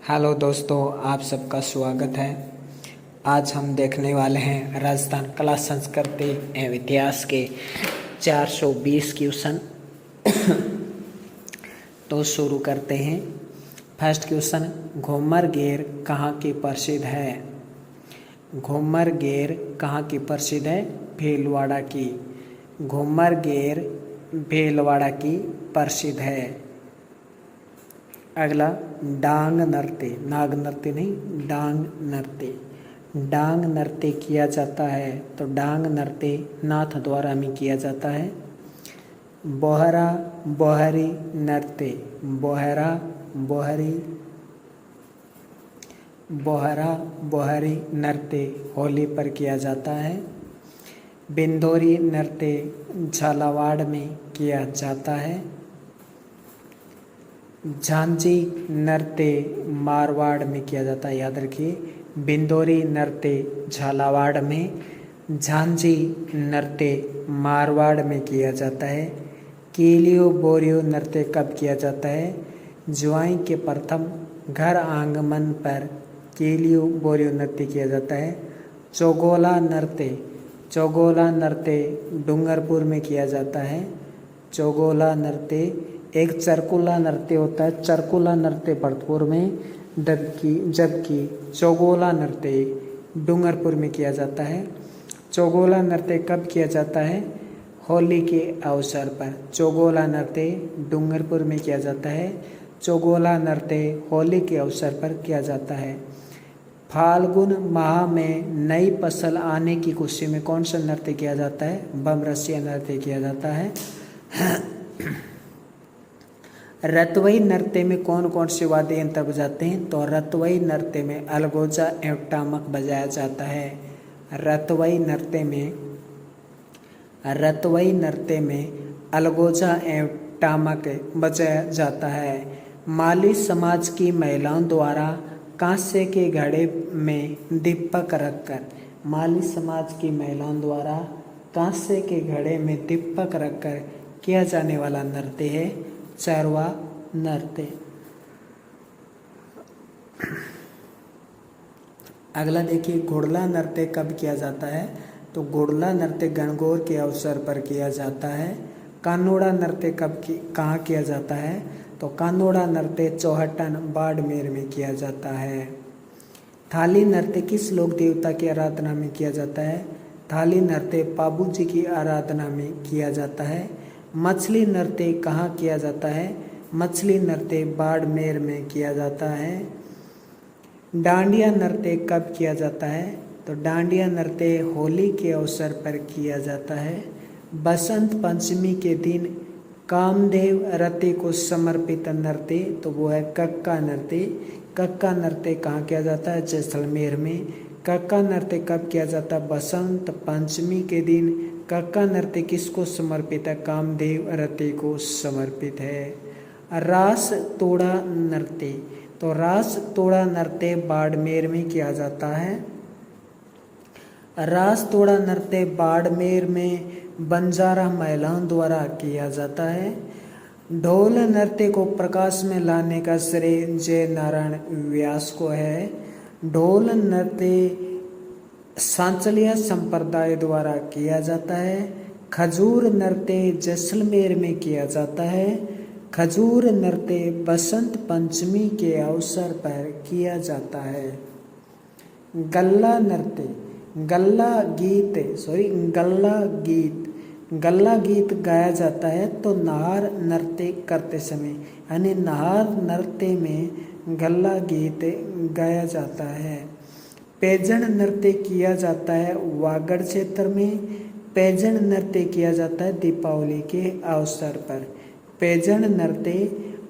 Hello दोस्तों, आप सबका स्वागत है। आज हम देखने वाले हैं राजस्थान कला संस्कृति एवं इतिहास के 420 क्वेश्चन। तो शुरू करते हैं। फर्स्ट क्वेश्चन, घूमर घेर कहाँ की प्रसिद्ध है? घूमर घेर कहाँ की प्रसिद्ध है? भीलवाड़ा की। घूमर घेर भीलवाड़ा की प्रसिद्ध है। अगला, डांग नृत्य, नाग नृत्य नहीं, डांग नृत्य। डांग नृत्य किया जाता है तो डांग नृत्य नाथ द्वारा में किया जाता है। बोहरा बोहरी नृत्य, बोहरा बोहरी, बोहरा बोहरी नृत्य होली पर किया जाता है। बिंदोरी नृत्य झालावाड़ में किया जाता है। झांझी नृत्य मारवाड़ में किया जाता है, याद रखिए। बिंदोरी नृत्य झालावाड़ में, झांझी नृत्य मारवाड़ में किया जाता है। केलियो बोरियो नृत्य कब किया जाता है? ज्वाई के प्रथम घर आंगन पर केलियो बोरियो नृत्य किया जाता है। चौगोला नृत्य, चौगोला नृत्य डूंगरपुर में किया जाता है। चौगोला नृत्य एक चरकुला नृत्य होता है, चरकुला नृत्य भरतपुर में, जबकि चौगोला नृत्य डूंगरपुर में किया जाता है। चौगोला नृत्य कब किया जाता है? होली के अवसर पर। चौगोला नृत्य डूंगरपुर में किया जाता है। चौगोला नृत्य होली के अवसर पर किया जाता है। फाल्गुन माह में नई फसल आने की खुशी में कौन सा नृत्य किया जाता है? बमरसिया नृत्य किया जाता है। रतवई नृत्य में कौन कौन से वाद्य यंत्र बजाते हैं? तो रतवई नृत्य में अलगोजा एवं टामक बजाया जाता है। रतवई नृत्य में अलगोजा एवं टामक बजाया जाता है। माली समाज की महिलाओं द्वारा कांसे के घड़े में दीपक रखकर, माली समाज की महिलाओं द्वारा कांसे के घड़े में दीपक रखकर किया जाने वाला नृत्य है चरवा नृत्य। अगला देखिए, घुड़ला नृत्य कब किया जाता है? तो घुड़ला नृत्य गणगौर के अवसर पर किया जाता है। कानोड़ा नृत्य कहाँ किया जाता है? तो कानोड़ा नृत्य चौहटन बाड़मेर में किया जाता है। थाली नृत्य किस लोक देवता की आराधना में किया जाता है? थाली नृत्य पाबू जी की आराधना में किया जाता है। मछली नृत्य कहाँ किया जाता है? मछली नृत्य बाड़मेर में किया जाता है। डांडिया नृत्य कब किया जाता है? तो डांडिया नृत्य होली के अवसर पर किया जाता है। बसंत पंचमी के दिन कामदेव रति को समर्पित नृत्य, तो वो है कक्का नृत्य। कक्का नृत्य कहाँ किया जाता है? जैसलमेर में। कक्का नृत्य कब किया जाता है? बसंत पंचमी के दिन। कक्का नृत्य किसको समर्पित है? कामदेव रति को समर्पित है। रास तोड़ा नृत्य, तो रास तोड़ा नृत्य बाड़मेर में किया जाता है। रास तोड़ा नृत्य बाड़मेर में बंजारा महिलाओं द्वारा किया जाता है। ढोल नृत्य को प्रकाश में लाने का श्रेय जय नारायण व्यास को है। ढोल नृत्य सांचलिया संप्रदाय द्वारा किया जाता है। खजूर नृत्य जैसलमेर में किया जाता है। खजूर नृत्य बसंत पंचमी के अवसर पर किया जाता है। गल्ला नृत्य, गल्ला गीत गाया जाता है तो नार नृत्य करते समय, यानी नार नृत्य में गल्ला गीत गाया जाता है। पैजण नृत्य किया जाता है वागड़ क्षेत्र में। पैजण नृत्य किया जाता है दीपावली के अवसर पर। पैजण नृत्य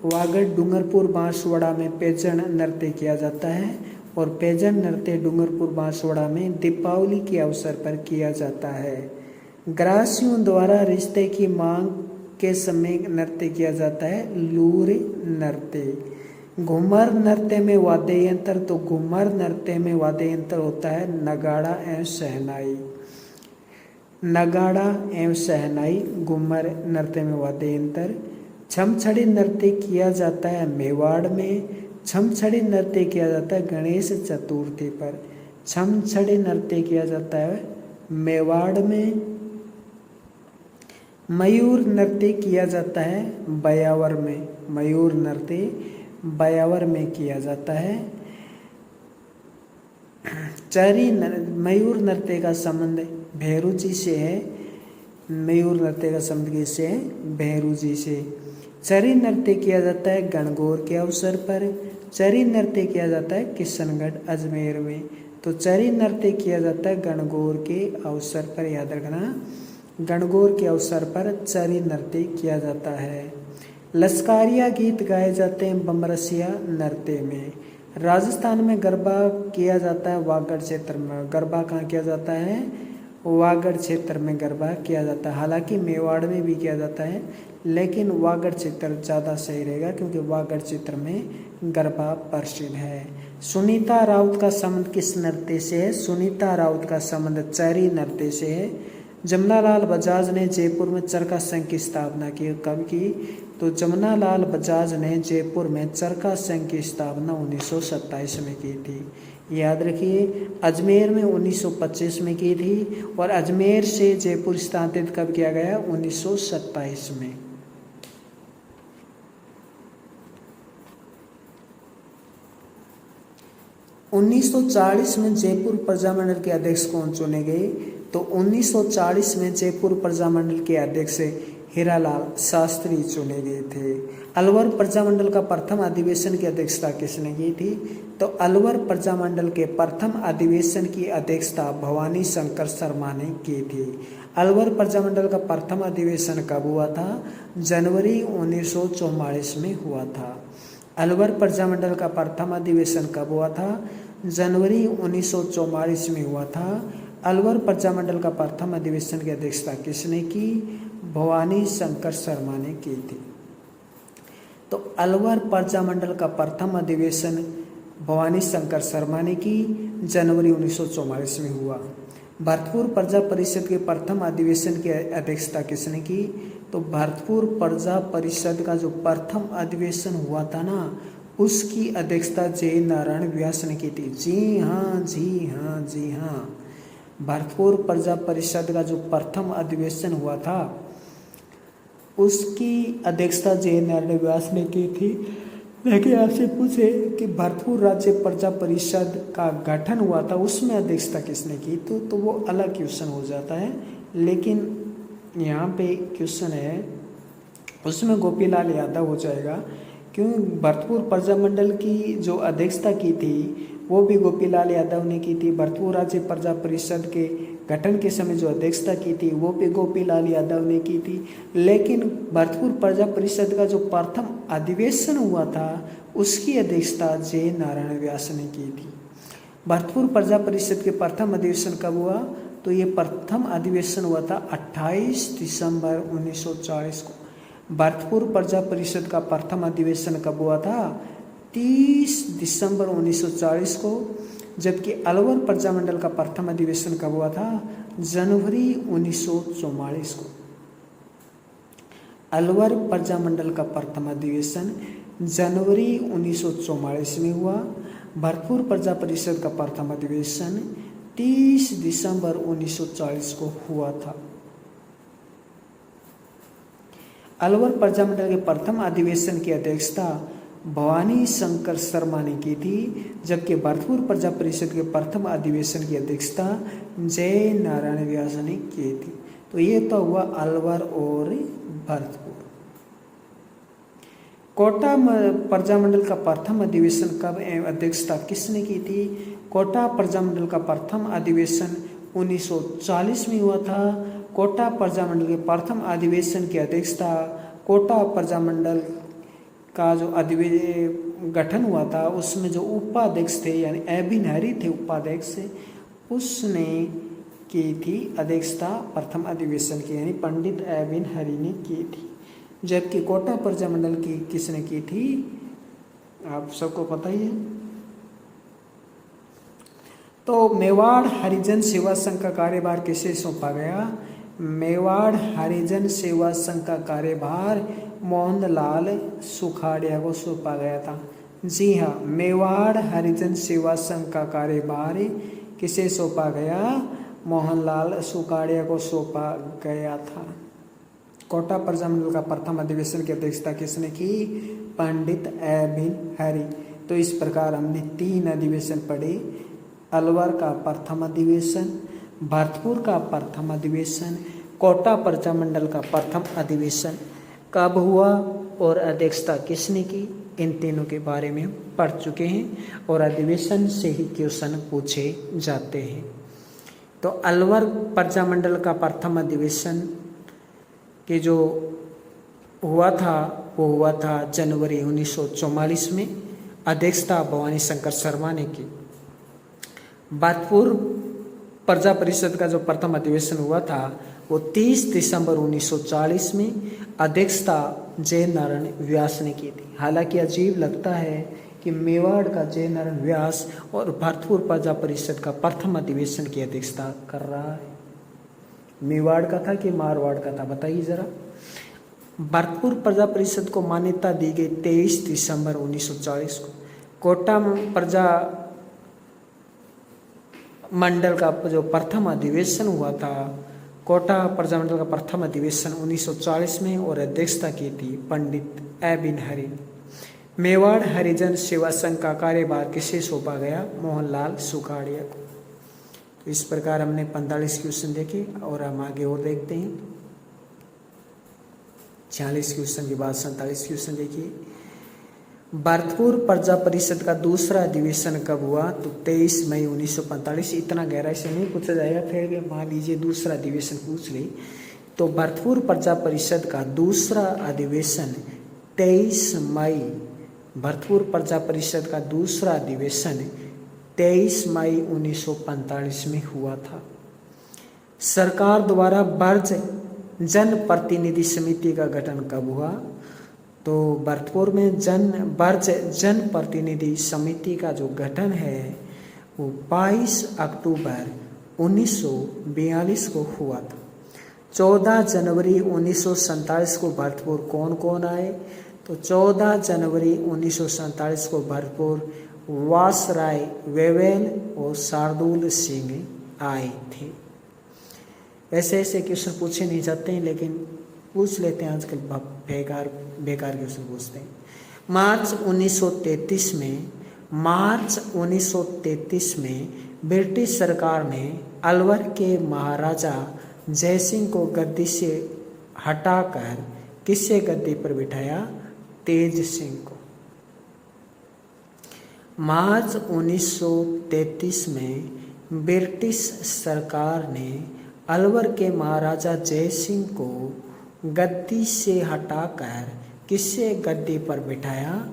वागड़ डूंगरपुर बांसवाड़ा में पैजण नृत्य किया जाता है और पैजण नृत्य डूंगरपुर बांसवाड़ा में दीपावली के अवसर पर किया जाता है। ग्रासियों द्वारा रिश्ते की मांग के समय नृत्य किया जाता है लूर नृत्य। घूमर नृत्य में वाद्य यंत्र, तो घूमर नृत्य में वाद्य यंत्र होता है नगाड़ा एवं शहनाई। नगाड़ा एवं शहनाई घूमर नृत्य में वाद्य यंत्र। छमछड़ी नृत्य किया जाता है मेवाड़ में। छमछड़ी नृत्य किया जाता है गणेश चतुर्थी पर। छमछड़ी नृत्य किया जाता है मेवाड़ में। मयूर नृत्य किया जाता है ब्यावर में। मयूर नृत्य ब्यावर में किया जाता है। मयूर नृत्य का संबंध भैरू जी से है। मयूर नृत्य का संबंध किससे है? भैरू जी से। चरी नृत्य किया जाता है गणगौर के अवसर पर। चरी नृत्य किया जाता है किशनगढ़ अजमेर में। तो चरी नृत्य किया जाता है गणगौर के अवसर पर, याद रखना, गणगौर के अवसर पर चरी नृत्य किया जाता है। लश्कारिया गीत गाए जाते हैं बमरसिया नृत्य में। राजस्थान में गरबा किया जाता है वागड़ क्षेत्र में। गरबा कहाँ किया जाता है? वागड़ क्षेत्र में गरबा किया जाता है। हालांकि मेवाड़ में भी किया जाता है, लेकिन वागड़ क्षेत्र ज़्यादा सही रहेगा क्योंकि वागड़ क्षेत्र में गरबा प्रसिद्ध है। सुनीता राउत का संबंध किस नृत्य से है? सुनीता राउत का संबंध चरी नृत्य से है। जमनालाल बजाज ने जयपुर में चरखा संघ की स्थापना की। कब की? तो जमनालाल बजाज ने जयपुर में चरखा संघ की स्थापना 1927 में की थी। याद रखिए, अजमेर में 1925 में की थी और अजमेर से जयपुर स्थानांतरित कब किया गया? 1927 में। उन्नीस में जयपुर प्रजामंडल के अध्यक्ष कौन चुने गए? तो 1940 में जयपुर प्रजामंडल के अध्यक्ष हीरालाल शास्त्री चुने गए थे। अलवर प्रजामंडल का प्रथम अधिवेशन की अध्यक्षता किसने की थी? तो अलवर प्रजामंडल के प्रथम अधिवेशन की अध्यक्षता भवानी शंकर शर्मा ने की थी। अलवर प्रजामंडल का प्रथम अधिवेशन कब हुआ था? जनवरी 1944 में हुआ था। अलवर प्रजामंडल का प्रथम अधिवेशन कब हुआ था? जनवरी 1944 में हुआ था। अलवर प्रजामंडल का प्रथम अधिवेशन की अध्यक्षता किसने की? भवानी शंकर शर्मा ने की थी। तो अलवर प्रजामंडल का प्रथम अधिवेशन भवानी शंकर शर्मा ने की, जनवरी 1944 में हुआ। भरतपुर प्रजा परिषद के प्रथम अधिवेशन की अध्यक्षता किसने की? तो भरतपुर प्रजा परिषद का जो प्रथम अधिवेशन हुआ था ना, उसकी अध्यक्षता जय नारायण व्यास ने की थी। जी हाँ, जी हाँ, जी हाँ। भरतपुर प्रजा परिषद का जो प्रथम अधिवेशन हुआ था, उसकी अध्यक्षता जय नारायण व्यास ने की थी। लेकिन आपसे पूछे कि भरतपुर राज्य प्रजा परिषद का गठन हुआ था, उसमें अध्यक्षता किसने की? तो वो अलग क्वेश्चन हो जाता है। लेकिन यहाँ पे क्वेश्चन है, उसमें गोपीलाल यादव हो जाएगा, क्यों? भरतपुर प्रजामंडल की जो अध्यक्षता की थी वो भी गोपीलाल यादव ने की थी। भरतपुर राज्य प्रजा परिषद के गठन के समय जो अध्यक्षता की थी वो भी गोपीलाल यादव ने की थी। लेकिन भरतपुर प्रजा परिषद का जो प्रथम अधिवेशन हुआ था, उसकी अध्यक्षता जय नारायण व्यास ने की थी। भरतपुर प्रजा परिषद के प्रथम अधिवेशन कब हुआ? तो ये प्रथम अधिवेशन हुआ था 28 दिसंबर 1940 को। भरतपुर प्रजा परिषद का प्रथम अधिवेशन कब हुआ था? 30 दिसंबर 1940 को। जबकि अलवर प्रजामंडल का प्रथम अधिवेशन कब हुआ था? जनवरी 1944 को। अलवर प्रजामंडल का प्रथम अधिवेशन जनवरी 1944 में हुआ। भरतपुर प्रजा परिषद का प्रथम अधिवेशन 30 दिसंबर 1940 को हुआ था। अलवर प्रजामंडल के प्रथम अधिवेशन की अध्यक्षता भवानी शंकर शर्मा ने की थी, जबकि भरतपुर प्रजा परिषद के प्रथम अधिवेशन की अध्यक्षता जय नारायण व्यास ने की थी। तो ये तो हुआ अलवर और भरतपुर। कोटा प्रजामंडल का प्रथम अधिवेशन कब एवं अध्यक्षता किसने की थी? कोटा प्रजामंडल का प्रथम अधिवेशन 1940 में हुआ था। कोटा प्रजामंडल के प्रथम अधिवेशन की अध्यक्षता कोटा प्रजामंडल का जो गठन हुआ था, उसमें जो उपाध्यक्ष थे यानी एबिन हरी थे उपाध्यक्ष, उसने की थी अध्यक्षता प्रथम अधिवेशन की, यानी पंडित एबिन हरी ने की थी। जबकि कोटा प्रजामंडल की किसने की थी? आप सबको पता ही है। तो मेवाड़ हरिजन सेवा संघ का कार्यभार किसे सौंपा गया? मेवाड़ हरिजन सेवा संघ का कार्यभार मोहनलाल सुखाड़िया को सौंपा गया था। जी हाँ, मेवाड़ हरिजन सेवा संघ का कार्यभार किसे सौंपा गया? मोहनलाल सुखाड़िया को सौंपा गया था। कोटा प्रजामंडल का प्रथम अधिवेशन की अध्यक्षता किसने की? पंडित एबिन हरी। तो इस प्रकार हमने 3 अधिवेशन पढ़े। अलवर का प्रथम अधिवेशन, भरतपुर का प्रथम अधिवेशन, कोटा प्रजामंडल का प्रथम अधिवेशन कब हुआ और अध्यक्षता किसने की, इन तीनों के बारे में हम पढ़ चुके हैं और अधिवेशन से ही क्वेश्चन पूछे जाते हैं। तो अलवर प्रजामंडल का प्रथम अधिवेशन के जो हुआ था वो हुआ था जनवरी 1944 में। अध्यक्षता भवानी शंकर शर्मा ने की। भरतपुर प्रजा परिषद का जो प्रथम अधिवेशन हुआ था वो 30 दिसंबर 1940 में अध्यक्षता जय नारायण व्यास ने की थी। हालांकि अजीब लगता है कि मेवाड़ का जय नारायण व्यास और भरतपुर प्रजा परिषद का प्रथम अधिवेशन की अध्यक्षता कर रहा है। मेवाड़ का था कि मारवाड़ का था, बताइए जरा। भरतपुर प्रजा परिषद को मान्यता दी गई 23 दिसंबर 1940 को। कोटा प्रजा मंडल का जो प्रथम अधिवेशन हुआ था, कोटा प्रजामंडल का प्रथम अधिवेशन 1940 में और अध्यक्षता की थी पंडित एबिन हरी। मेवाड़ हरिजन सेवा संघ का कार्यभार किसे सौंपा गया? मोहनलाल सुखाड़िया को। तो इस प्रकार हमने 45 क्वेश्चन देखे और हम आगे और देखते हैं। 46 क्वेश्चन के बाद 47 क्वेश्चन देखिए। भरतपुर प्रजा परिषद का दूसरा अधिवेशन कब हुआ? तो 23 मई 1945। इतना गहराई से नहीं पूछा जाएगा, फिर भी मान लीजिए दूसरा अधिवेशन पूछ ले। तो भरतपुर प्रजा परिषद का दूसरा अधिवेशन 23 मई, भरतपुर प्रजा परिषद का दूसरा अधिवेशन 23 मई 1945 में हुआ था। सरकार द्वारा बर्ज जन प्रतिनिधि समिति का गठन कब हुआ? तो भरतपुर में बर्ज जन प्रतिनिधि समिति का जो गठन है वो 22 अक्टूबर 1942 को हुआ था। 14 जनवरी 1947 को भरतपुर कौन कौन आए? तो 14 जनवरी 1947 को भरतपुर वासराय वेवेल और शार्दुल सिंह आए थे। ऐसे ऐसे क्वेश्चन पूछे नहीं जाते हैं, लेकिन पूछ लेते हैं आजकल, बेकार क्वेश्चन पूछते हैं। मार्च 1933 में ब्रिटिश सरकार ने अलवर के महाराजा जयसिंह को गद्दी से हटाकर किसे गद्दी पर बिठाया? तेज सिंह को। मार्च 1933 में ब्रिटिश सरकार ने अलवर के महाराजा जयसिंह को गद्दी से हटाकर किसे गद्दी पर बिठाया?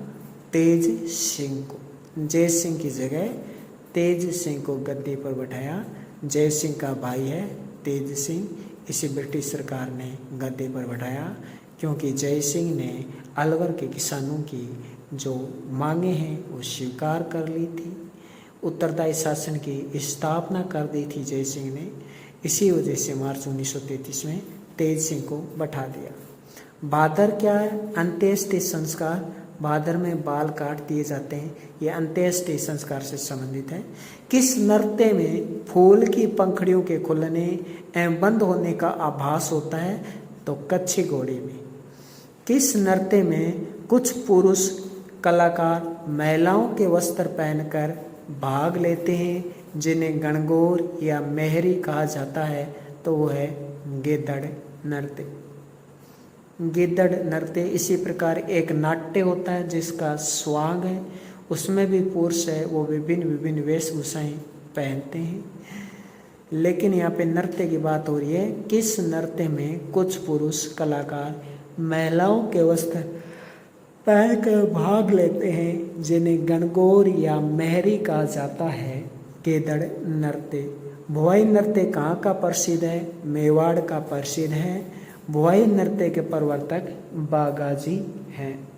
तेज सिंह को। जय सिंह की जगह तेज सिंह को गद्दी पर बिठाया। जय सिंह का भाई है तेज सिंह, इसे ब्रिटिश सरकार ने गद्दी पर बिठाया क्योंकि जय सिंह ने अलवर के किसानों की जो मांगे हैं वो स्वीकार कर ली थी। उत्तरदायी शासन की स्थापना कर दी थी जय सिंह ने। इसी वजह से मार्च 1933 में तेज सिंह को बैठा दिया। भादर क्या है? अंत्येष्टि संस्कार। भादर में बाल काट दिए जाते हैं, ये अंत्येष्टि संस्कार से संबंधित है। किस नृत्य में फूल की पंखुड़ियों के खुलने एवं बंद होने का आभास होता है? तो कच्छी घोड़ी में। किस नृत्य में कुछ पुरुष कलाकार महिलाओं के वस्त्र पहनकर भाग लेते हैं जिन्हें गणगौर या मेहरी कहा जाता है? तो वो है गिद्धड़ नृत्य। गिद्धड़ नृत्य। इसी प्रकार एक नाट्य होता है जिसका स्वांग है, उसमें भी पुरुष है वो विभिन्न वेशभूषाएं पहनते हैं। लेकिन यहाँ पे नृत्य की बात हो रही है। किस नृत्य में कुछ पुरुष कलाकार महिलाओं के वस्त्र पहनकर भाग लेते हैं जिन्हें गणगौर या मेहरी कहा जाता है? गिद्धड़ नृत्य। भुआई नृत्य कहाँ का प्रसिद्ध है? मेवाड़ का प्रसिद्ध है। भुआई नृत्य के प्रवर्तक बागाजी हैं।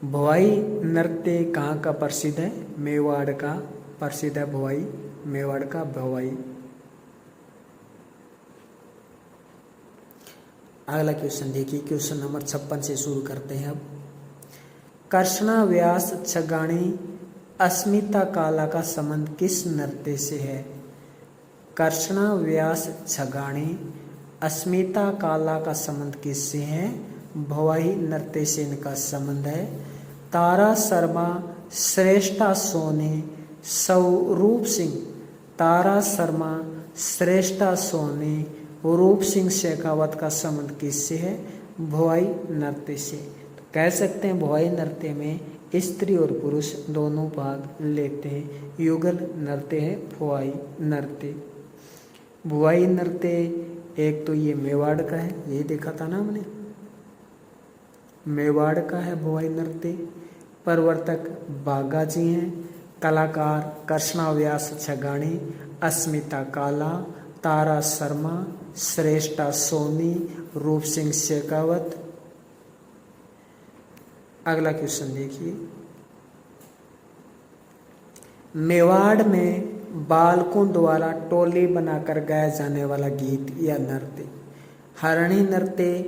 भुआई नृत्य कहाँ का प्रसिद्ध है? मेवाड़ का प्रसिद्ध है भुआई, मेवाड़ का भुआई। अगला क्वेश्चन देखिए, क्वेश्चन नंबर 56 से शुरू करते हैं अब। कर्षणा व्यास छगाणी अस्मिता काला का संबंध किस नृत्य से है? कर्षणा व्यास छगाणी अस्मिता काला का संबंध किससे है? भवाई नृत्य से इनका संबंध है। तारा शर्मा श्रेष्ठा सोनी स्वरूप सिंह, तारा शर्मा श्रेष्ठा सोनी रूप सिंह शेखावत का संबंध किससे है? भवाई नृत्य से। तो कह सकते हैं भवाई नृत्य में स्त्री और पुरुष दोनों भाग लेते हैं। युगल नृत्य है भवाई नृत्य। भवाई नृत्य एक तो ये मेवाड़ का है, ये देखा था ना हमने, मेवाड़ का है भवाई नृत्य। प्रवर्तक बागा जी हैं। कलाकार कर्षणा व्यास छगाणी, अस्मिता काला, तारा शर्मा, श्रेष्ठा सोनी, रूप सिंह शेखावत। अगला क्वेश्चन देखिए, मेवाड़ में बालकों द्वारा टोली बनाकर गाया जाने वाला गीत या नृत्य हरणी नृत्य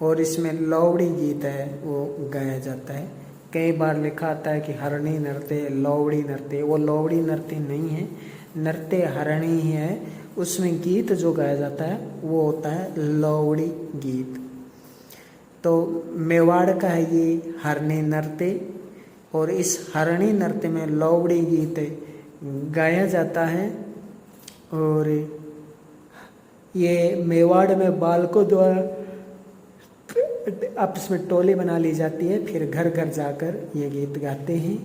और इसमें लौड़ी गीत है वो गाया जाता है। कई बार लिखा आता है कि हरणी नृत्य, लौड़ी नृत्य, वो लौड़ी नृत्य नहीं है, नृत्य हरणी ही है। उसमें गीत जो गाया जाता है वो होता है लौड़ी गीत। तो मेवाड़ का है ये हरणी नृत्य और इस हरणी नृत्य में लौड़ी गीत गाया जाता है। और ये मेवाड़ में बालकों द्वारा आपस में टोली बना ली जाती है, फिर घर घर जाकर ये गीत गाते हैं।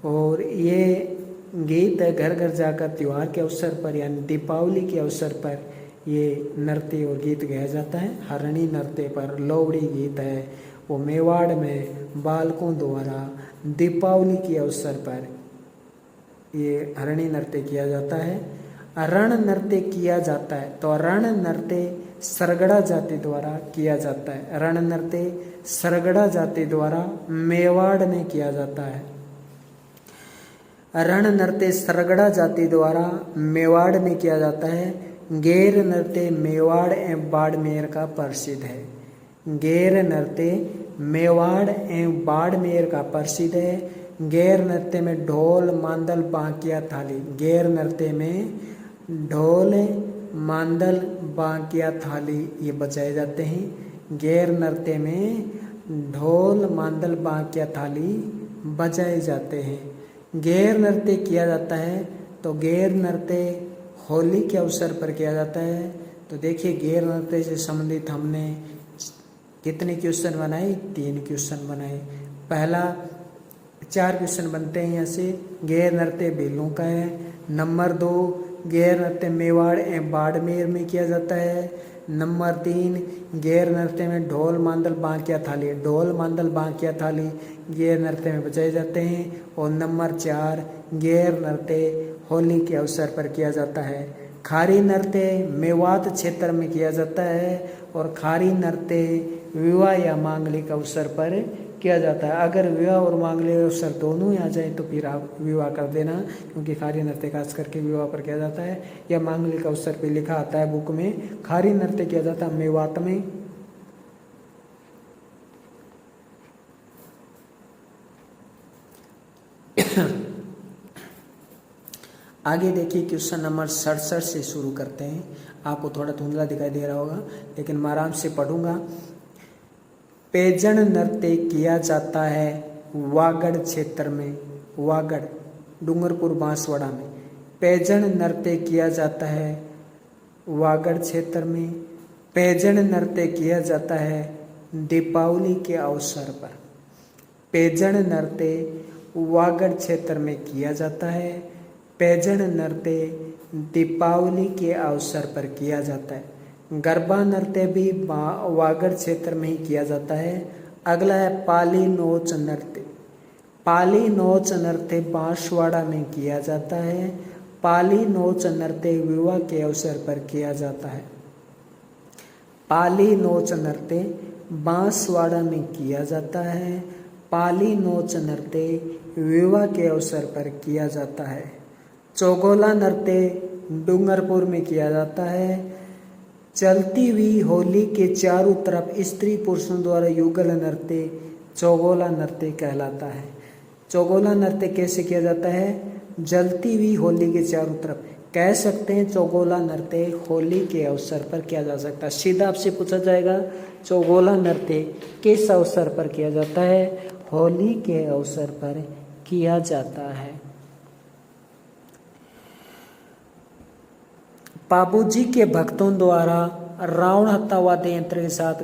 और ये गीत घर घर जाकर त्योहार के अवसर पर यानी दीपावली के अवसर पर ये नृत्य और गीत गाया जाता है। हरणी नृत्य पर लौड़ी गीत है वो मेवाड़ में बालकों द्वारा दीपावली के अवसर पर ये हरणी नृत्य किया जाता है। रण नृत्य किया जाता है तो रण नृत्य सरगड़ा जाति द्वारा किया जाता है। रण नृत्य सरगड़ा जाति द्वारा मेवाड़ में किया जाता है। रण नृत्य सरगड़ा जाति द्वारा मेवाड़ में किया जाता है। गैर नृत्य मेवाड़ एवं बाड़मेर का प्रसिद्ध है। गैर नृत्य मेवाड़ एवं बाड़मेर का प्रसिद्ध है। गैर नृत्य में ढोल मांदल बांकिया थाली, गैर नृत्य में ढोल मांदल बांकिया थाली ये बजाए जाते हैं। गैर नृत्य में ढोल मांदल बांकिया थाली बजाए जाते हैं। गैर नृत्य किया जाता है तो गैर नृत्य होली के अवसर पर किया जाता है। तो देखिए गैर नृत्य से संबंधित हमने कितने क्वेश्चन बनाए? 3 क्वेश्चन बनाए। पहला 4 क्वेश्चन बनते हैं यहाँ से। गैर नृत्य बेलों का है। नंबर 2 गैर नृत्य मेवाड़ एवं बाड़मेर में किया जाता है। नंबर 3 गैर नृत्य में ढोल मांदल बांकिया थाली, ढोल मांदल बांकिया थाली गैर नृत्य में बजाए जाते हैं। और नंबर 4 गैर नृत्य होली के अवसर पर किया जाता है। खारी नृत्य मेवात क्षेत्र में किया जाता है और खारी नृत्य विवाह या मांगलिक अवसर पर किया जाता है। अगर विवाह और मांगलिक अवसर दोनों ही आ जाए तो फिर आप विवाह कर देना, क्योंकि खारी नृत्य खास करके विवाह पर किया जाता है या मांगलिक अवसर पे लिखा आता है बुक में खारी नृत्य किया जाता है मेवात में। आगे देखिए क्वेश्चन नंबर 67 से शुरू करते हैं। आपको थोड़ा धुंधला दिखाई दे रहा होगा लेकिन मैं आराम से पढ़ूंगा। पेजन नृत्य किया जाता है वागड़ क्षेत्र में, वागड़ डूंगरपुर बांसवाड़ा में। पेजन नृत्य किया जाता है वागड़ क्षेत्र में। पेजन नृत्य किया जाता है दीपावली के अवसर पर। पेजन नृत्य वागड़ क्षेत्र में किया जाता है। पेजन नृत्य दीपावली के अवसर पर किया जाता है। गरबा नृत्य भी वागड़ क्षेत्र में ही किया जाता है। अगला है पाली नोच नृत्य। पाली नोच नृत्य बांसवाड़ा में किया जाता है। पाली नोच नृत्य विवाह के अवसर पर किया जाता है। पाली नोच नृत्य बांसवाड़ा में किया जाता है। पाली नोच नृत्य विवाह के अवसर पर किया जाता है। चौगोला नृत्य डूंगरपुर में किया जाता है। चलती हुई होली के चारों तरफ स्त्री पुरुषों द्वारा युगल नृत्य चौगोला नृत्य कहलाता है। चौगोला नृत्य कैसे किया जाता है? जलती हुई होली के चारों तरफ कह सकते हैं चौगोला नृत्य होली के अवसर पर किया जा सकता है। सीधा आपसे पूछा जाएगा चौगोला नृत्य किस अवसर पर किया जाता है? होली के अवसर पर किया जाता है। बाबूजी के भक्तों द्वारा रावण हत्ता वाद्य यंत्र के साथ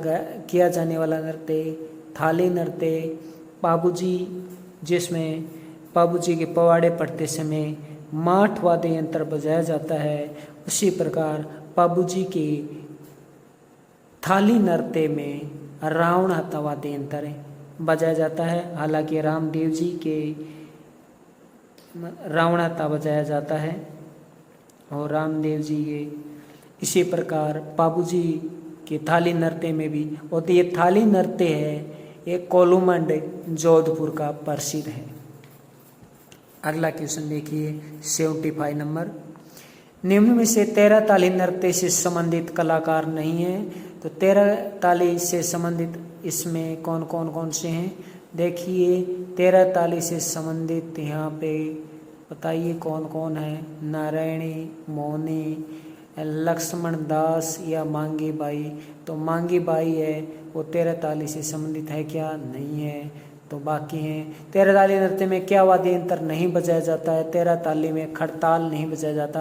किया जाने वाला नृत्य थाली नृत्य। बाबूजी जिसमें बाबूजी के पवाड़े पढ़ते समय माठ वाद्य यंत्र बजाया जाता है, उसी प्रकार बाबूजी की थाली नृत्य में रावण हत्ता वाद्य यंत्र बजाया जाता है। हालांकि रामदेव जी के रावण हत्ता बजाया जाता है और रामदेव जी के इसी प्रकार बाबूजी की थाली नृत्य में भी। और ये थाली नृत्य है ये कोलूमंड जोधपुर का प्रसिद्ध है। अगला क्वेश्चन देखिए 75 नंबर। निम्न में से 13 ताली नृत्य से संबंधित कलाकार नहीं है, तो 13 ताली से संबंधित इसमें कौन से हैं? देखिए 13 ताली से संबंधित यहाँ पे बताइए कौन कौन है? नारायणी, मोनी, लक्ष्मण दास या मांगी बाई। तो मांगी बाई है वो 13 ताली से संबंधित है क्या? नहीं है। तो बाकी हैं 13 ताली नृत्य में क्या वाद्य यंत्र नहीं बजाया जाता है? 13 ताली में खड़ताल नहीं बजाया जाता।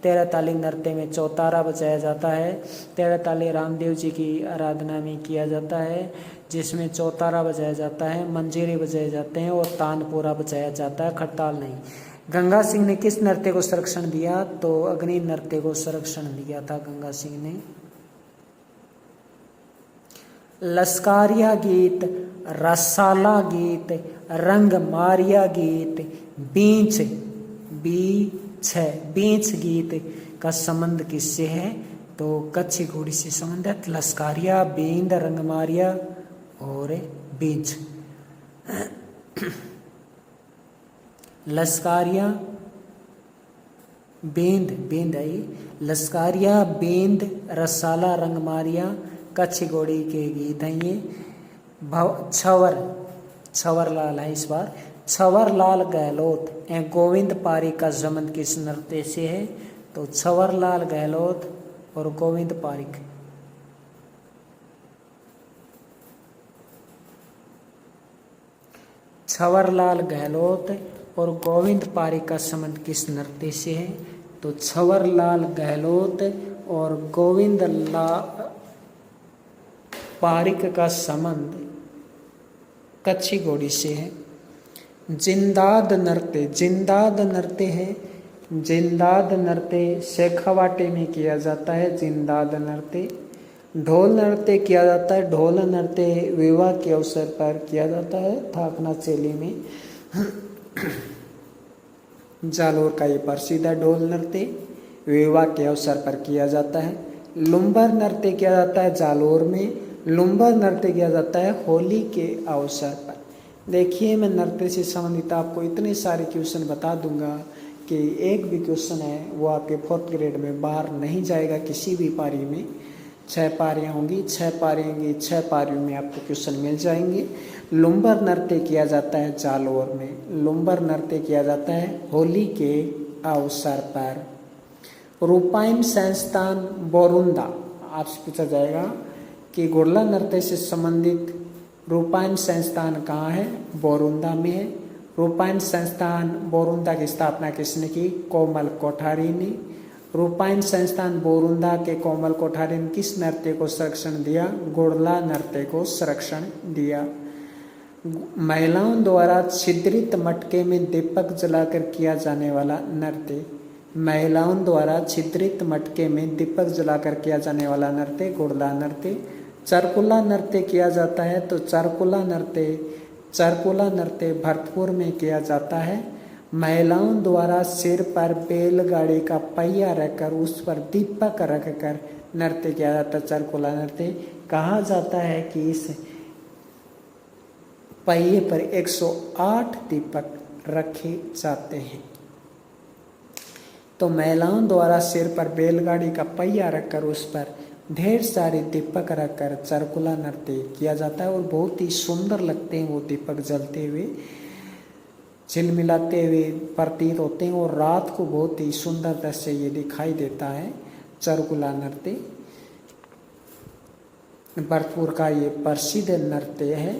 13 ताली नृत्य में चौतारा बजाया जाता है। 13 ताली रामदेव जी की आराधना में किया जाता है, जिसमें चौतारा बजाया जाता है, मंजीरे बजाए जाते हैं और तानपुरा बजाया जाता है, खड़ताल नहीं। गंगा सिंह ने किस नृत्य को संरक्षण दिया? तो अग्नि नृत्य को संरक्षण दिया था गंगा सिंह ने। लश्कारिया गीत, रसाला गीत, रंग मारिया गीत, बींच गीत का संबंध किससे है? तो कच्ची घोड़ी से संबंधित। लश्कारिया, बींद, रंग मारिया और बींच। लश्कारिया बेंद आई, लश्कारिया, बेंद, रसाला, रंग मारिया कच्छ घोड़ी के गीत हैं ये। छवर लाल है इस बार। छवर लाल गहलोत एवं गोविंद पारिक का संबंध किस नृत्य से है? तो छवर लाल गहलोत और गोविंद पारिक। छवर लाल गहलोत और गोविंद पारिक का संबंध किस नृत्य से है? तो छवर लाल गहलोत और गोविंद पारिक का संबंध कच्ची घोड़ी से है। जिंदाद नृत्य है। जिंदाद नृत्य शेखावाटी में किया जाता है। जिंदाद नृत्य। ढोल नृत्य किया जाता है। ढोल नृत्य विवाह के अवसर पर किया जाता है थाकना चेली में। जालोर का ये प्रसिद्ध है ढोल नृत्य, विवाह के अवसर पर किया जाता है। लुम्बर नृत्य किया जाता है जालोर में। लुम्बर नृत्य किया जाता है होली के अवसर पर। देखिए मैं नृत्य से संबंधित आपको इतने सारे क्वेश्चन बता दूंगा कि एक भी क्वेश्चन है वो आपके 4th ग्रेड में बाहर नहीं जाएगा किसी भी पारी में। 6 पारियाँ होंगी, 6 पारियाँ होंगी, 6 पारियों में आपको क्वेश्चन मिल जाएंगे। लुम्बर नृत्य किया जाता है जालोर में। लुम्बर नृत्य किया जाता है होली के अवसर पर। रूपाइन संस्थान बोरुंदा, आपसे पूछा जाएगा कि घोड़ला नृत्य से संबंधित रूपाइन संस्थान कहाँ है? बोरुंदा में है। रूपाइन संस्थान बोरुंदा की स्थापना किसने की? कोमल कोठारी ने। रूपाइन संस्थान बोरुंदा के कोमल कोठारी ने किस नृत्य को संरक्षण दिया? घोड़ला नृत्य को संरक्षण दिया। महिलाओं द्वारा छिद्रित मटके में दीपक जलाकर किया जाने वाला नृत्य। महिलाओं द्वारा छिद्रित मटके में दीपक जलाकर किया जाने वाला नृत्य घोड़ला नृत्य। चरकुला नृत्य किया जाता है, तो चरकुला नृत्य भरतपुर में किया जाता है। महिलाओं द्वारा सिर पर बैलगाड़ी का पहिया रखकर उस पर दीपक रखकर नृत्य किया जाता है। चरकुला नृत्य कहा जाता है कि इस पहिए पर 108 दीपक रखे जाते हैं। तो महिलाओं द्वारा सिर पर बैलगाड़ी का पहिया रखकर उस पर ढेर सारे दीपक रखकर चरकुला नृत्य किया जाता है और बहुत ही सुंदर लगते हैं वो दीपक जलते हुए, झिलमिलाते हुए प्रतीत होते हैं और रात को बहुत ही सुंदर दृश्य ये दिखाई देता है। चरकुला नृत्य भरतपुर का ये प्रसिद्ध नृत्य है।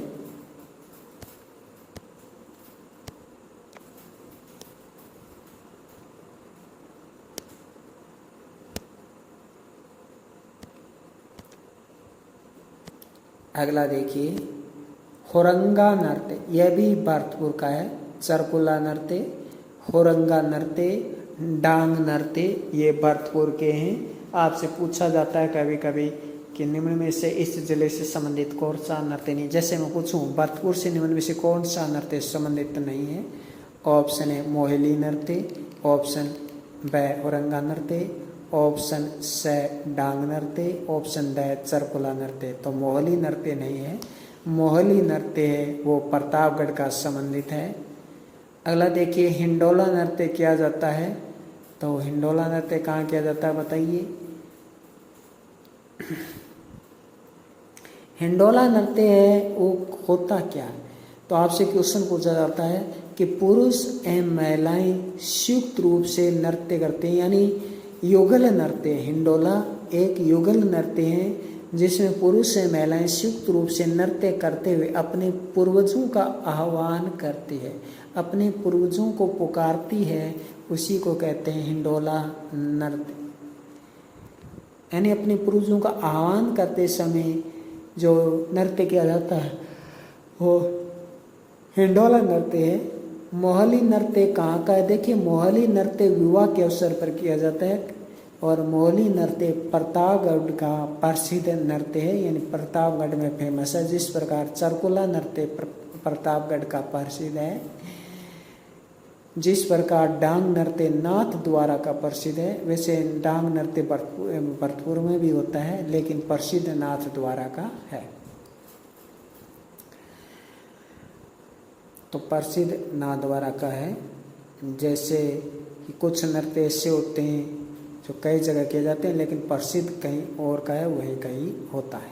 अगला देखिए होरंगा नृत्य, यह भी भरतपुर का है। चरकुला नृत्य, होरंगा नृत्य, डांग नृत्य, ये भरतपुर के हैं। आपसे पूछा जाता है कभी कभी कि निम्न में से इस जिले से संबंधित कौन सा नृत्य नहीं, जैसे मैं पूछूं भरतपुर से निम्न में से कौन सा नृत्य संबंधित नहीं है। ऑप्शन है मोहिली नृत्य, ऑप्शन ब होरंगा नृत्य, ऑप्शन स डांग नृत्य, ऑप्शन ड चरकुला नृत्य। तो मोहिली नृत्य नहीं है, मोहिली नृत्य है वो प्रतापगढ़ का संबंधित है। अगला देखिए हिंडोला नृत्य किया जाता है। तो हिंडोला नृत्य कहाँ किया जाता है बताइए। हिंडोला नृत्य है वो होता क्या है, तो आपसे क्वेश्चन पूछा जाता है कि पुरुष एवं महिलाएं संयुक्त रूप से नृत्य करते हैं, यानी युगल नृत्य। हिंडोला एक युगल नृत्य है जिसमें पुरुष एवं महिलाएं संयुक्त रूप से नृत्य करते हुए अपने पूर्वजों का आह्वान करती है, अपने पूर्वजों को पुकारती है, उसी को कहते हैं हिंडोला नृत्य। यानी अपने पूर्वजों का आह्वान करते समय जो नृत्य किया जाता है वो हिंडोला नृत्य है। मोहली नृत्य कहाँ का है, देखिए मोहली नृत्य विवाह के अवसर पर किया जाता है और मोहली नृत्य प्रतापगढ़ का प्रसिद्ध नृत्य है, यानी प्रतापगढ़ में फेमस है। जिस प्रकार चरकुला नृत्य प्रतापगढ़ का प्रसिद्ध है, जिस प्रकार डांग नृत्य नाथ द्वारा का प्रसिद्ध है, वैसे डांग नृत्य भरतपुर में भी होता है लेकिन प्रसिद्ध नाथ द्वारा का है। तो प्रसिद्ध नाथ द्वारा का है। जैसे कि कुछ नृत्य ऐसे होते हैं जो कई जगह किए जाते हैं लेकिन प्रसिद्ध कहीं और का है, वही कहीं होता है।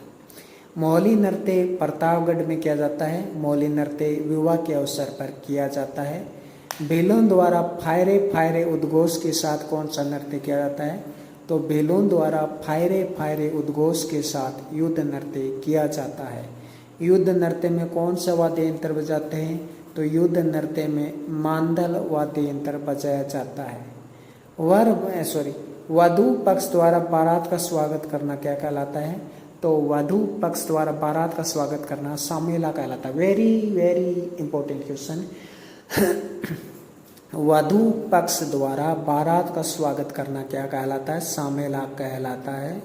मोहली नृत्य प्रतापगढ़ में किया जाता है। मोहली नृत्य विवाह के अवसर पर किया जाता है। बेलों द्वारा फायरे फायरे उद्घोष के साथ कौन सा नृत्य किया जाता है, तो बेलों द्वारा फायरे फायरे उद्घोष के साथ युद्ध नृत्य किया जाता है। युद्ध नृत्य में कौन सा वाद्य यंत्र बजाते हैं, तो युद्ध नृत्य में मांदल वाद्य यंत्र बजाया जाता है। वधु पक्ष द्वारा बारात का स्वागत करना क्या कहलाता है, तो वधु पक्ष द्वारा बारात का स्वागत करना सामेला कहलाता है। Very very important question. वधु पक्ष द्वारा बारात का स्वागत करना क्या कहलाता है, सामेला कहलाता है।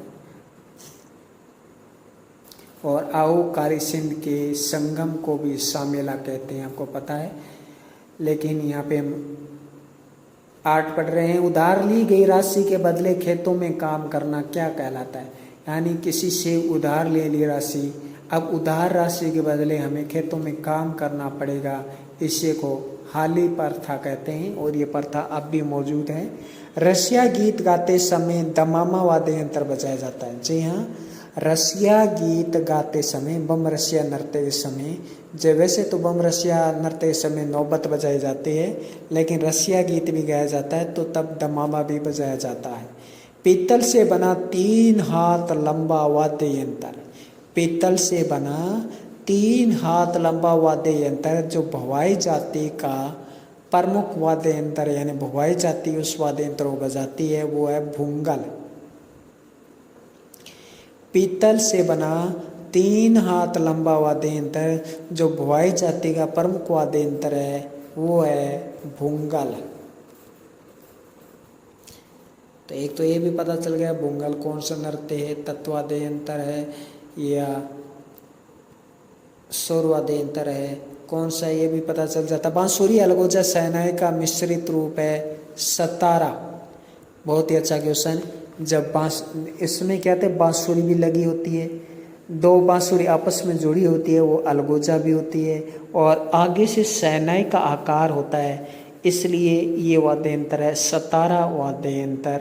और आओ कारी सिंध के संगम को भी सामेला कहते हैं, आपको पता है। लेकिन यहाँ पे हम 8 पढ़ रहे हैं। उधार ली गई राशि के बदले खेतों में काम करना क्या कहलाता है, यानी किसी से उधार ले ली राशि, अब उधार राशि के बदले हमें खेतों में काम करना पड़ेगा, इसी को हाली प्रथा कहते हैं और ये प्रथा अब भी मौजूद है। रसिया गीत गाते समय दमामा वाद्य यंत्र बजाया जाता है। जी हाँ, रसिया गीत गाते समय, बम रसिया नृत्य के समय, जब वैसे तो बम रसिया नृत्य के समय नौबत बजाई जाती है, लेकिन रसिया गीत भी गाया जाता है तो तब दमामा भी बजाया जाता है। पीतल से बना 3 हाथ लंबा वाद्य यंत्र, पीतल से बना 3 हाथ लंबा वाद्य यंत्र जो भवाई जाति का प्रमुख वाद्य यंत्र, यानी भवाई जाति उस वाद्य यंत्र को बजाती है, वो है भूंगल। पीतल से बना 3 हाथ लंबा वाद्य यंत्र जो भवाई जाति का प्रमुख वाद्य यंत्र है, वो है भूंगल। तो एक तो ये भी पता चल गया भूंगल कौन सा नृत्य है, तत्वाद्य यंत्र है या स्वरवाद्य यंत्र है, कौन सा ये भी पता चल जाता। बांसुरी अलगोजा शहनाई का मिश्रित रूप है सतारा। बहुत ही अच्छा क्वेश्चन। जब इसमें क्या कहते हैं, बांसुरी भी लगी होती है, 2 बांसुरी आपस में जुड़ी होती है, वो अलगोजा भी होती है और आगे से शहनाई का आकार होता है, इसलिए ये वाद्य यंत्र है सतारा वाद्य यंत्र।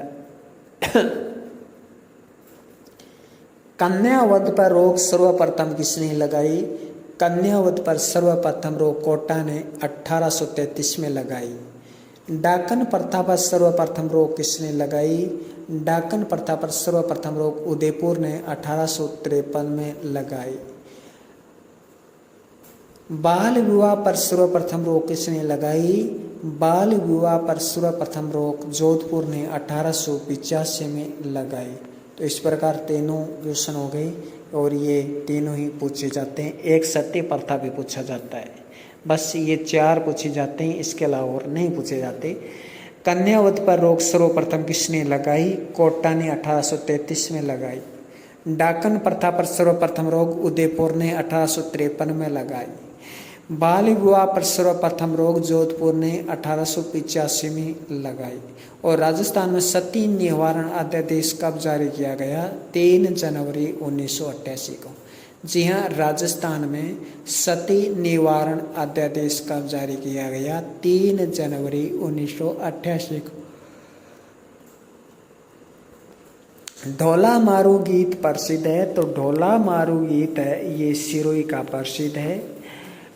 कन्यावध पर रोक सर्वप्रथम किसने लगाई? कन्यावध पर सर्वप्रथम रोक कोटा ने 1833 में लगाई। डाकन प्रथा पर सर्वप्रथम रोक किसने लगाई? डाकन प्रथा पर सर्वप्रथम रोक उदयपुर ने 1853 में लगाई। बाल विवाह पर सर्वप्रथम रोक किसने लगाई? बाल विवाह पर सर्वप्रथम रोक जोधपुर ने 1885 में लगाई। तो इस प्रकार तीनों क्वेश्चन हो गए और ये तीनों ही पूछे जाते हैं। एक सती प्रथा भी पूछा जाता है। बस ये 4 पूछे जाते हैं, इसके अलावा और नहीं पूछे जाते। कन्यावध पर रोक सर्वप्रथम किसने लगाई? कोटा ने 1833 में लगाई। डाकन प्रथा पर सर्वप्रथम रोक उदयपुर ने 1853 में लगाई। बाल विवाह पर सर्वप्रथम रोक जोधपुर ने 1885 में लगाई। और राजस्थान में सती निवारण अध्यादेश कब जारी किया गया? 3 जनवरी 1988 को। जी हाँ, राजस्थान में सती निवारण अध्यादेश कब जारी किया गया? 3 जनवरी 1988 को। ढोला मारू गीत प्रसिद्ध है, तो ढोला मारू गीत है ये सिरोही का प्रसिद्ध है।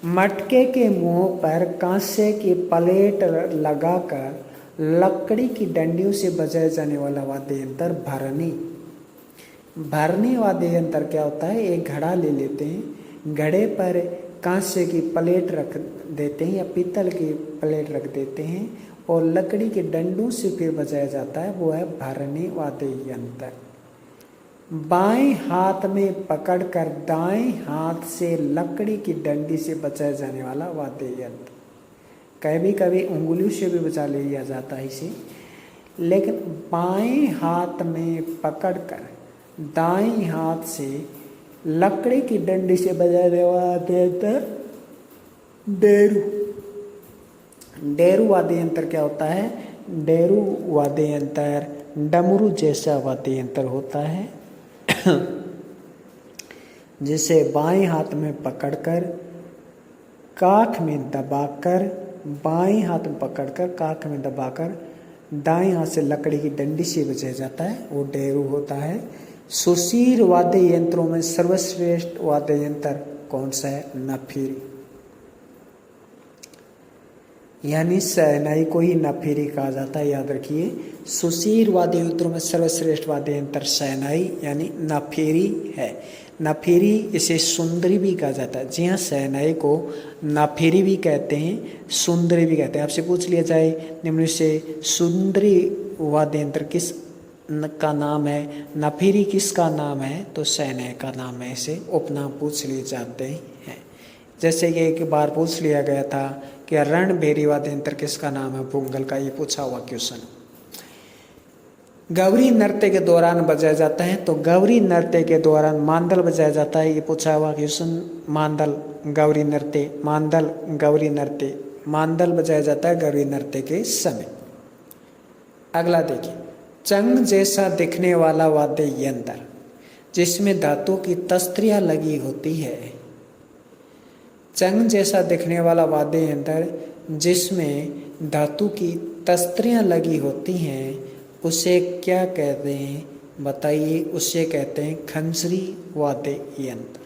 मटके के मुंह पर कांसे की प्लेट लगाकर लकड़ी की डंडियों से बजाए जाने वाला वाद्य यंत्र भरनी। भरनी वाद्य यंत्र क्या होता है? एक घड़ा ले लेते हैं, घड़े पर कांसे की प्लेट रख देते हैं या पीतल की प्लेट रख देते हैं और लकड़ी के डंडों से फिर बजाया जाता है, वो है भरनी वाद्य यंत्र। बाएं हाथ में पकड़कर दाएं हाथ से लकड़ी की डंडी से बजाया जाने वाला वाद्य यंत्र। कभी कभी उंगलियों से भी बजा लिया जाता है इसे, लेकिन बाएं हाथ में पकड़कर दाएं हाथ से लकड़ी की डंडी से बजाने वाला वाद्य यंत्र डेरू। डेरू वाद्य यंत्र क्या होता है? डेरू वाद्य यंत्र डमरू जैसा वाद्य यंत्र होता है जिसे बाएं हाथ में पकड़कर काख में दबाकर, बाएं हाथ में पकड़कर काख में दबाकर दाएं हाथ से लकड़ी की डंडी से बजाया जाता है, वो डेरू होता है। सुशीर वाद्य यंत्रों में सर्वश्रेष्ठ वाद्य यंत्र कौन सा है? नफीरी, यानी शहनाई को ही नफीरी कहा जाता है, याद रखिए। सुशीर वाद्य यंत्रों में सर्वश्रेष्ठ वाद्य यंत्र शहनाई यानी नफीरी है। नफीरी इसे सुंदरी भी कहा जाता है। जी हाँ, शहनाई को नफीरी भी कहते हैं, सुंदरी भी कहते हैं। आपसे पूछ लिया जाए निम्न से सुंदरी वाद्य यंत्र किस का नाम है, नफीरी किसका नाम है? तो शहनाई का नाम है। इसे उपनाम पूछ लिए जाते हैं। जैसे कि एक बार पूछ लिया गया था कि रणभेरी वाद्य यंत्र किसका नाम है? भूंगल का। ये पूछा हुआ क्वेश्चन। गौरी नृत्य के दौरान बजाया जाता है, तो गौरी नृत्य के दौरान मांदल बजाया जाता है। ये पूछा हुआ क्वेश्चन। मांदल गौरी नृत्य, मांदल गौरी नृत्य, मांदल बजाया जाता है गौरी नृत्य के समय। अगला देखिए, चंग जैसा दिखने वाला वाद्य यंत्र जिसमें धातु की तस्त्रियां लगी होती है। चंग जैसा दिखने वाला वाद्य यंत्र जिसमें धातु की तस्त्रियां लगी होती हैं उसे क्या कहते हैं? बताइए। उसे कहते हैं खंजरी वाद्य यंत्र।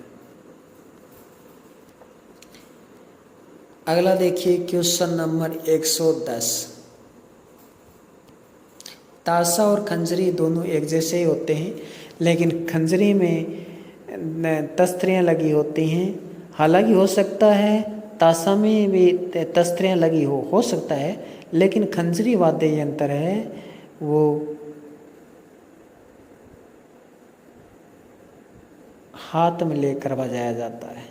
अगला देखिए क्वेश्चन नंबर 110। ताशा और खंजरी दोनों एक जैसे ही होते हैं, लेकिन खंजरी में तस्त्रियां लगी होती हैं। हालांकि हो सकता है ताशा में भी तस्त्रियां लगी हो सकता है, लेकिन खंजरी वाद्य यंत्र है वो हाथ में लेकर बजाया जाता है।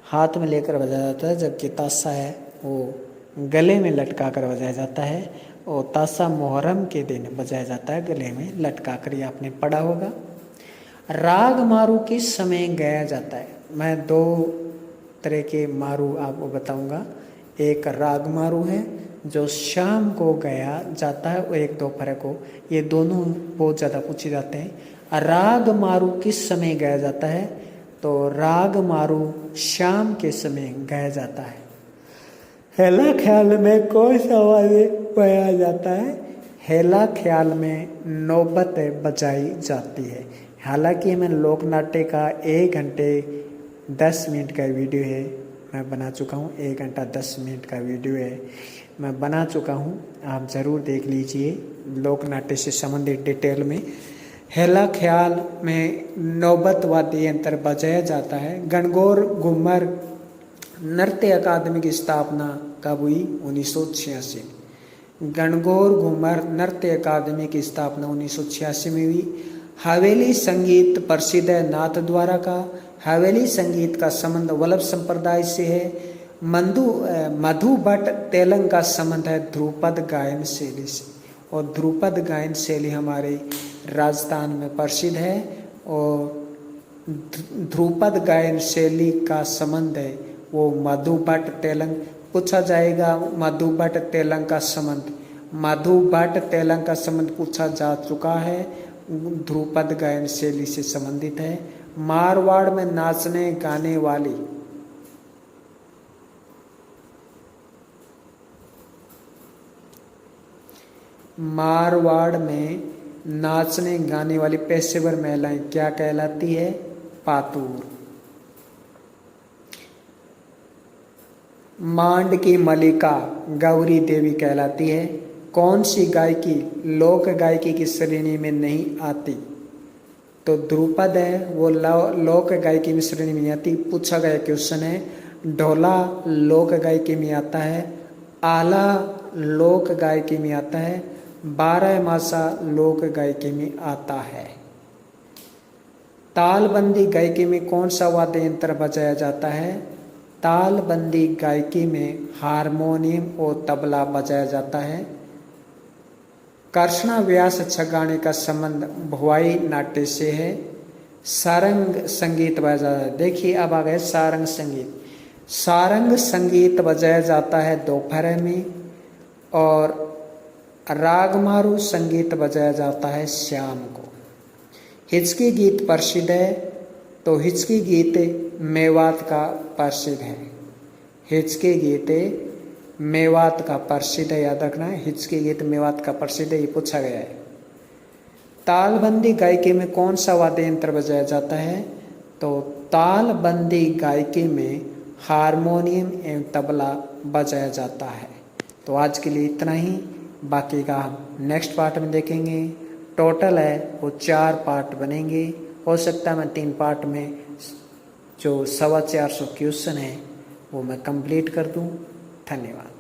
हाथ में लेकर बजाया जाता है, जबकि ताशा है वो गले में लटका कर बजाया जाता है। और ताशा मुहर्रम के दिन बजाया जाता है गले में लटका कर, ये आपने पढ़ा होगा। राग मारू किस समय गाया जाता है? मैं 2 तरह के मारू आपको बताऊंगा। एक राग मारू है जो शाम को गाया जाता है और एक दोपहर को। ये दोनों बहुत ज़्यादा पूछे जाते हैं। राग मारू किस समय गाया जाता है? तो राग मारू शाम के समय गाया जाता है। हेला ख्याल में कौन सा वाद्य बजाया जाता है? हेला ख्याल में नौबत बजाई जाती है। हालांकि मैं लोक नाट्य का 1 घंटे 10 मिनट का वीडियो है मैं बना चुका हूँ। 1 घंटा 10 मिनट का वीडियो है मैं बना चुका हूँ, आप ज़रूर देख लीजिए। लोक नाट्य से संबंधित डिटेल में हेला ख्याल में नौबत वाद्य यंत्र बजाया जाता है। गणगौर घूमर नृत्य अकादमी की स्थापना कब हुई? 1986। गणगौर घूमर नृत्य अकादमी की स्थापना 1986 में हुई। हवेली संगीत प्रसिद्ध है नाथद्वारा का। हवेली संगीत का संबंध वल्लभ संप्रदाय से है। मधु भट्ट तेलंग का संबंध है ध्रुपद गायन शैली से, और ध्रुपद गायन शैली हमारे राजस्थान में प्रसिद्ध है। और ध्रुपद गायन शैली का संबंध है वो मधु भट्ट तेलंग। पूछा जाएगा मधु भट्ट तेलंग का संबंध, मधु भट्ट तेलंग का संबंध पूछा जा चुका है, ध्रुपद गायन शैली से संबंधित है। मारवाड़ में नाचने गाने वाली मारवाड़ में नाचने गाने वाली पेशेवर महिलाएं क्या कहलाती है? पातूर। मांड की मलिका गौरी देवी कहलाती है। कौन सी गायकी लोक गायकी की श्रेणी में नहीं आती? तो ध्रुपद है वो लोक गायकी में श्रेणी में आती। पूछा गया क्वेश्चन है। ढोला लोक गायकी में आता है। आला लोक गायकी में आता है। 12 मासा लोक गायकी में आता है। तालबंदी गायकी में कौन सा वाद्य यंत्र बजाया जाता है? तालबंदी गायकी में हारमोनियम और तबला बजाया जाता है। कर्षणा व्यास छगाने का संबंध भुआई नाट्य से है। सारंग संगीत बजाया जाता है। देखिए अब आ गए सारंग संगीत। सारंग संगीत बजाया जाता है दोपहर में, और रागमारू संगीत बजाया जाता है शाम को। हिचकी गीत प्रसिद्ध है, तो हिचकी गीत मेवात का प्रसिद्ध है। हिचकी गीत मेवात का प्रसिद्ध है, याद रखना है। हिचकी गीत मेवात का प्रसिद्ध है, ये पूछा गया है। तालबंदी गायकी में कौन सा वाद्य यंत्र बजाया जाता है? तो तालबंदी गायकी में हारमोनियम एवं तबला बजाया जाता है। तो आज के लिए इतना ही, बाकी का हम नेक्स्ट पार्ट में देखेंगे। टोटल है वो 4 पार्ट बनेंगे। हो सकता है मैं 3 पार्ट में जो 450 क्वेश्चन है वो मैं कंप्लीट कर दूं। धन्यवाद।